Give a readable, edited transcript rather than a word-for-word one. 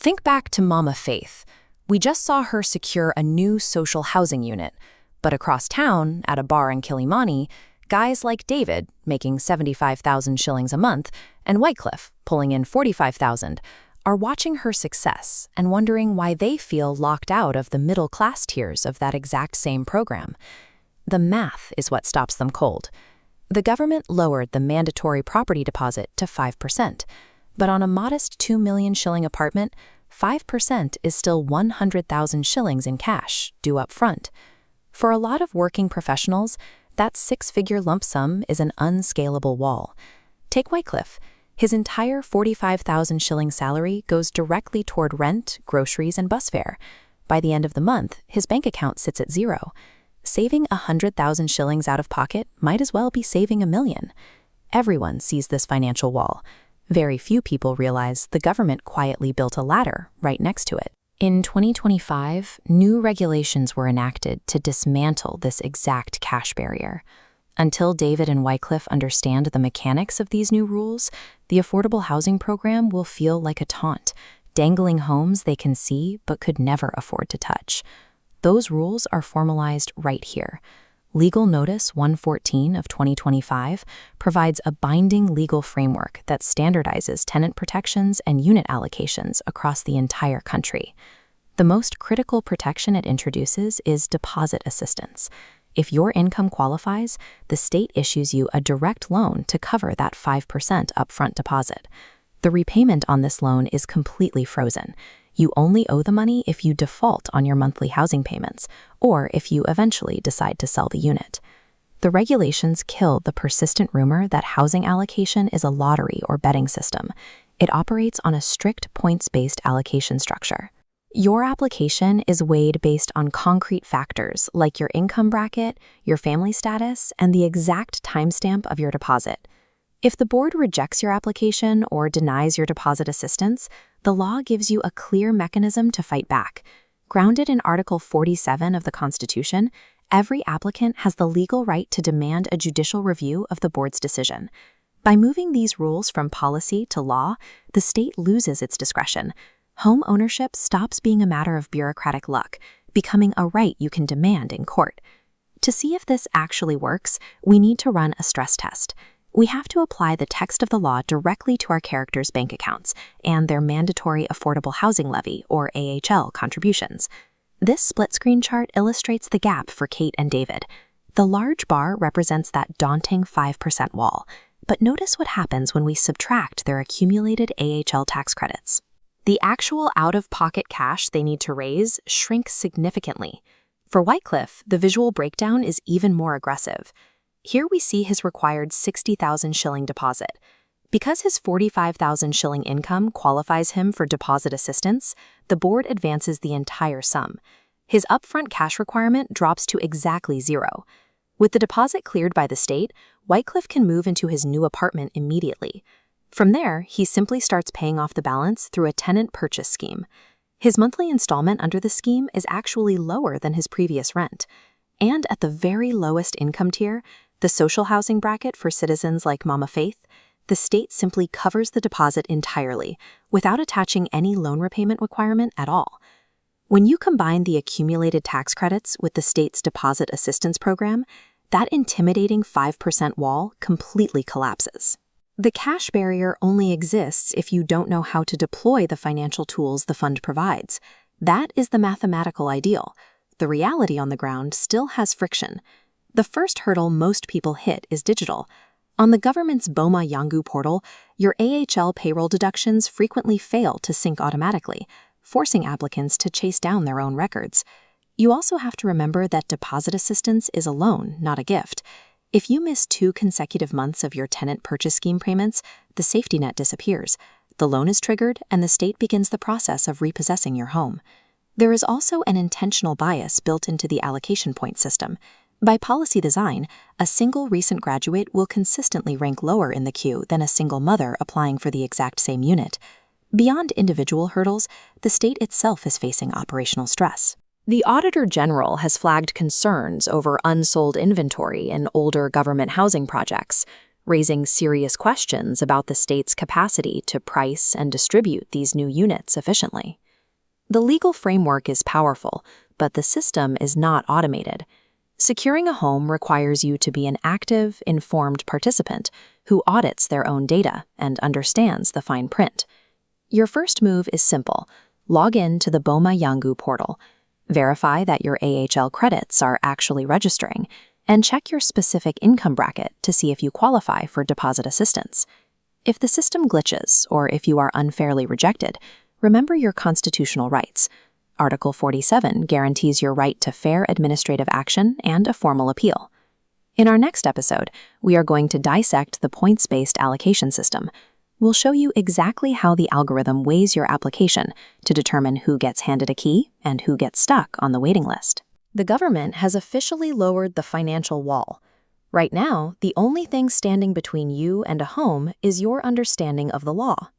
Think back to Mama Faith. We just saw her secure a new social housing unit. But across town, at a bar in Kilimani, guys like David, making 75,000 shillings a month, and Wycliffe, pulling in 45,000, are watching her success and wondering why they feel locked out of the middle-class tiers of that exact same program. The math is what stops them cold. The government lowered the mandatory property deposit to 5%, but on a modest 2 million shilling apartment, 5% is still 100,000 shillings in cash, due up front. For a lot of working professionals, that six-figure lump sum is an unscalable wall. Take Wycliffe. His entire 45,000 shilling salary goes directly toward rent, groceries, and bus fare. By the end of the month, his bank account sits at zero. Saving 100,000 shillings out of pocket might as well be saving $1 million. Everyone sees this financial wall. Very few people realize the government quietly built a ladder right next to it. In 2025, new regulations were enacted to dismantle this exact cash barrier. Until David and Wycliffe understand the mechanics of these new rules, the affordable housing program will feel like a taunt, dangling homes they can see but could never afford to touch. Those rules are formalized right here. Legal Notice 114 of 2025 provides a binding legal framework that standardizes tenant protections and unit allocations across the entire country. The most critical protection it introduces is deposit assistance. If your income qualifies, the state issues you a direct loan to cover that 5% upfront deposit. The repayment on this loan is completely frozen. You only owe the money if you default on your monthly housing payments, or if you eventually decide to sell the unit. The regulations kill the persistent rumor that housing allocation is a lottery or betting system. It operates on a strict points-based allocation structure. Your application is weighed based on concrete factors like your income bracket, your family status, and the exact timestamp of your deposit. If the board rejects your application or denies your deposit assistance, the law gives you a clear mechanism to fight back. Grounded in Article 47 of the Constitution, every applicant has the legal right to demand a judicial review of the board's decision. By moving these rules from policy to law, the state loses its discretion. Home ownership stops being a matter of bureaucratic luck, becoming a right you can demand in court. To see if this actually works, we need to run a stress test. We have to apply the text of the law directly to our characters' bank accounts and their mandatory affordable housing levy, or AHL, contributions. This split-screen chart illustrates the gap for Kate and David. The large bar represents that daunting 5% wall, but notice what happens when we subtract their accumulated AHL tax credits. The actual out-of-pocket cash they need to raise shrinks significantly. For Wycliffe, the visual breakdown is even more aggressive. Here we see his required 60,000 shilling deposit. Because his 45,000 shilling income qualifies him for deposit assistance, the board advances the entire sum. His upfront cash requirement drops to exactly zero. With the deposit cleared by the state, Wycliffe can move into his new apartment immediately. From there, he simply starts paying off the balance through a tenant purchase scheme. His monthly installment under the scheme is actually lower than his previous rent. And at the very lowest income tier, the social housing bracket for citizens like Mama Faith, the state simply covers the deposit entirely, without attaching any loan repayment requirement at all. When you combine the accumulated tax credits with the state's deposit assistance program, that intimidating 5% wall completely collapses. The cash barrier only exists if you don't know how to deploy the financial tools the fund provides. That is the mathematical ideal. The reality on the ground still has friction. The first hurdle most people hit is digital. On the government's Boma Yangu portal, your AHL payroll deductions frequently fail to sync automatically, forcing applicants to chase down their own records. You also have to remember that deposit assistance is a loan, not a gift. If you miss 2 consecutive months of your tenant purchase scheme payments, the safety net disappears. The loan is triggered, and the state begins the process of repossessing your home. There is also an intentional bias built into the allocation point system. By policy design, a single recent graduate will consistently rank lower in the queue than a single mother applying for the exact same unit. Beyond individual hurdles, the state itself is facing operational stress. The Auditor General has flagged concerns over unsold inventory in older government housing projects. raising serious questions about the state's capacity to price and distribute these new units efficiently. The legal framework is powerful, but the system is not automated. Securing a home requires you to be an active, informed participant who audits their own data and understands the fine print. Your first move is simple. Log in to the Boma Yangu portal, verify that your AHL credits are actually registering, and check your specific income bracket to see if you qualify for deposit assistance. If the system glitches or if you are unfairly rejected, remember your constitutional rights. Article 47 guarantees your right to fair administrative action and a formal appeal. In our next episode, we are going to dissect the points-based allocation system. We'll show you exactly how the algorithm weighs your application to determine who gets handed a key and who gets stuck on the waiting list. The government has officially lowered the financial wall. Right now, the only thing standing between you and a home is your understanding of the law.